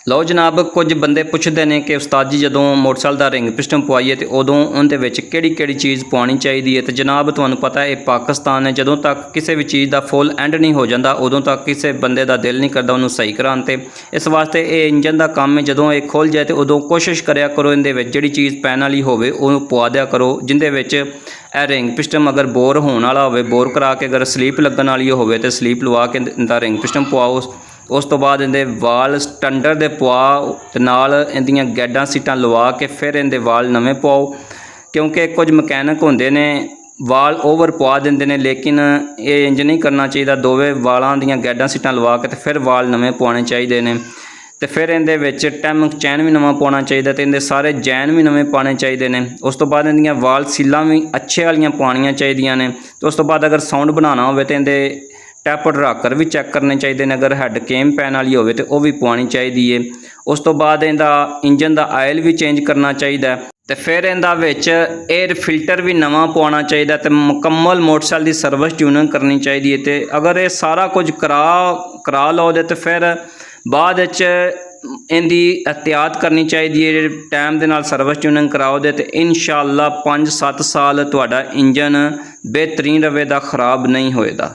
ਲਓ ਜਨਾਬ, ਕੁਝ ਬੰਦੇ ਪੁੱਛਦੇ ਨੇ ਕਿ ਉਸਤਾਦ ਜੀ ਜਦੋਂ ਮੋਟਰਸਾਈਕਲ ਦਾ ਰਿੰਗ ਪਿਸਟਨ ਪਵਾਈਏ ਤੇ ਉਦੋਂ ਉਹਦੇ ਵਿੱਚ ਕਿਹੜੀ ਚੀਜ਼ ਪਵਾਉਣੀ ਚਾਹੀਦੀ ਹੈ। ਤੇ ਜਨਾਬ ਤੁਹਾਨੂੰ ਪਤਾ ਹੈ ਇਹ ਪਾਕਿਸਤਾਨ ਹੈ, ਜਦੋਂ ਤੱਕ ਕਿਸੇ ਵੀ ਚੀਜ਼ ਦਾ ਫੁੱਲ ਐਂਡ ਨਹੀਂ ਹੋ ਜਾਂਦਾ ਉਦੋਂ ਤੱਕ ਕਿਸੇ ਬੰਦੇ ਦਾ ਦਿਲ ਨਹੀਂ ਕਰਦਾ ਉਹਨੂੰ ਸਹੀ ਕਰਾਉਣ ਤੇ। ਇਸ ਵਾਸਤੇ ਇਹ ਇੰਜਨ ਦਾ ਕੰਮ ਹੈ, ਜਦੋਂ ਇਹ ਖੁੱਲ ਜਾਏ ਤੇ ਉਦੋਂ ਕੋਸ਼ਿਸ਼ ਕਰਿਆ ਕਰੋ ਇਹਦੇ ਵਿੱਚ ਜਿਹੜੀ ਚੀਜ਼ ਪੈਣ ਵਾਲੀ ਹੋਵੇ ਉਹਨੂੰ ਪਵਾ ਦਿਆ ਕਰੋ। ਜਿੰਦੇ ਵਿੱਚ ਇਹ ਰਿੰਗ ਪਿਸਟਨ ਅਗਰ ਬੋਰ ਹੋਣ ਵਾਲਾ ਹੋਵੇ, ਬੋਰ ਕਰਾ ਕੇ ਅਗਰ ਸਲੀਪ ਲੱਗਣ ਵਾਲੀ ਹੋਵੇ ਤੇ ਸਲੀਪ ਲਵਾ ਕੇ ਇਹਦਾ ਰਿੰਗ ਪਿਸਟਨ ਪਵਾਓ। ਉਸ ਤੋਂ ਬਾਅਦ ਇਹਦੇ ਵਾਲ ਸਟੈਂਡਰਡ ਦੇ ਪਵਾਓ ਤੇ ਨਾਲ ਇਹਦੀਆਂ ਗੈਡਾਂ ਸੀਟਾਂ ਲਵਾ ਕੇ ਫਿਰ ਇਹਦੇ ਵਾਲ ਨਵੇਂ ਪਵਾਓ, ਕਿਉਂਕਿ ਕੁਝ ਮਕੈਨਿਕ ਹੁੰਦੇ ਨੇ ਵਾਲ ਓਵਰ ਪਵਾ ਦਿੰਦੇ ਨੇ, ਲੇਕਿਨ ਇਹ ਇੰਜ ਨਹੀਂ ਕਰਨਾ ਚਾਹੀਦਾ। ਦੋਵੇਂ ਵਾਲਾਂ ਦੀਆਂ ਗੈਡਾਂ ਸੀਟਾਂ ਲਵਾ ਕੇ ਤੇ ਫਿਰ ਵਾਲ ਨਵੇਂ ਪਵਾਉਣੇ ਚਾਹੀਦੇ ਨੇ। ਤੇ ਫਿਰ ਇਹਦੇ ਵਿੱਚ ਟੈਮ ਚੈਨ ਵੀ ਨਵਾਂ ਪਾਉਣਾ ਚਾਹੀਦਾ ਤੇ ਇਹਦੇ ਸਾਰੇ ਜੈਨ ਵੀ ਨਵੇਂ ਪਾਉਣੇ ਚਾਹੀਦੇ ਨੇ। ਉਸ ਤੋਂ ਬਾਅਦ ਇਹਦੀਆਂ ਵਾਲ ਸੀਲਾਂ ਵੀ ਅੱਛੇ ਵਾਲੀਆਂ ਪਾਉਣੀਆਂ ਚਾਹੀਦੀਆਂ ਨੇ। ਤੇ ਉਸ ਤੋਂ ਬਾਅਦ ਅਗਰ ਸਾਊਂਡ ਬਣਾਉਣਾ ਹੋਵੇ ਤੇ ਇਹਦੇ ਟੈਪ ਡਰਾਕਰ ਵੀ ਚੈੱਕ ਕਰਨੇ ਚਾਹੀਦੇ ਨੇ। ਅਗਰ ਹੈੱਡ ਕੇਮ ਪੈਣ ਵਾਲੀ ਹੋਵੇ ਤੇ ਉਹ ਵੀ ਪਵਾਉਣੀ ਚਾਹੀਦੀ ਹੈ। ਉਸ ਤੋਂ ਬਾਅਦ ਇਹਦਾ ਇੰਜਨ ਦਾ ਆਇਲ ਵੀ ਚੇਂਜ ਕਰਨਾ ਚਾਹੀਦਾ ਤੇ ਫਿਰ ਇਹਦਾ ਵਿੱਚ 에ਅਰ ਫਿਲਟਰ ਵੀ ਨਵਾਂ ਪਵਾਉਣਾ ਚਾਹੀਦਾ ਤੇ ਮੁਕੰਮਲ ਮੋਟਰਸਾਈਕਲ ਦੀ ਸਰਵਿਸ ਟਿਊਨਿੰਗ ਕਰਨੀ ਚਾਹੀਦੀ ਹੈ। ਤੇ ਅਗਰ ਇਹ ਸਾਰਾ ਕੁਝ ਕਰਾ ਲਓ ਤੇ ਫਿਰ ਬਾਅਦ ਵਿੱਚ ਇਹਦੀ ਅਹਤਿਆਤ ਕਰਨੀ ਚਾਹੀਦੀ ਹੈ। ਟਾਈਮ ਦੇ ਨਾਲ ਸਰਵਿਸ ਟਿਊਨਿੰਗ ਕਰਾਓ ਦੇ ਤੇ ਇਨਸ਼ਾਅੱਲਾ 5-7 ਸਾਲ ਤੁਹਾਡਾ ਇੰਜਨ ਬਿਹਤਰੀਨ ਰਵੇਗਾ, ਖ਼ਰਾਬ ਨਹੀਂ ਹੋਏਗਾ।